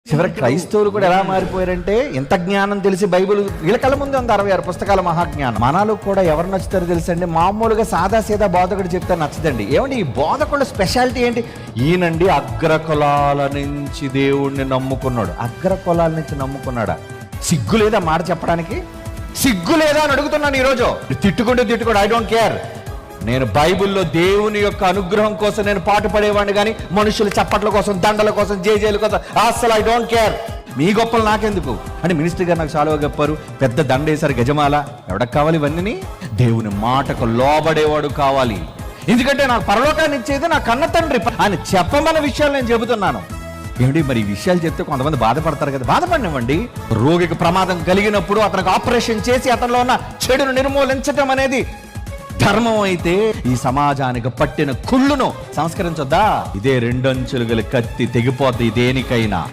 చివరి క్రైస్తవులు కూడా ఎలా మారిపోయారంటే, ఎంత జ్ఞానం తెలిసి బైబిల్ వీళ్ళ కళ్ళ ముందు ఉంది 66 పుస్తకాల మహాజ్ఞానం. మనలో కూడా ఎవరు నచ్చుతారో తెలుసండి, మామూలుగా సాదా సీదా బోధకుడు చెప్తే నచ్చదండి. ఏమండి ఈ బోధకుల స్పెషాలిటీ ఏంటి? ఈయనండి అగ్రకులాల నుంచి దేవుణ్ణి నమ్ముకున్నాడు. అగ్రకులాల నుంచి నమ్ముకున్నాడా? సిగ్గు లేదా మాట చెప్పడానికి? సిగ్గు లేదా అని అడుగుతున్నాను ఈరోజు. తిట్టుకుంటూ ఐ డోంట్ కేర్. నేను బైబిల్లో దేవుని యొక్క అనుగ్రహం కోసం నేను పాటు పడేవాడిని, కానీ మనుషుల చప్పట్ల కోసం, దండల కోసం, జేజేల కోసం అసలు ఐ డోంట్ కేర్. మీ గొప్పలు నాకెందుకు అని మినిస్టర్ గారు నాకు చాలా చెప్పారు. పెద్ద దండ వేశారు, గజమాల. ఎవడకు కావాలి ఇవన్నీ? దేవుని మాటకు లోబడేవాడు కావాలి. ఎందుకంటే నాకు పరలోకాన్ని ఇచ్చేది నా కన్న తండ్రి. ఆయన చెప్పమన్న విషయాలు నేను చెబుతున్నాను. ఏమిటి మరి ఈ విషయాలు చెప్తే కొంతమంది బాధపడతారు కదా, బాధపడినవ్వండి. రోగికి ప్రమాదం కలిగినప్పుడు అతనికి ఆపరేషన్ చేసి అతనిలో ఉన్న చెడును నిర్మూలించటం అనేది ధర్మం అయితే, ఈ సమాజానికి పట్టిన కుళ్ళును సంస్కరించొద్దా? ఇదే రెండంచులు గల కత్తి తెగిపోద్ది దేనికైనా.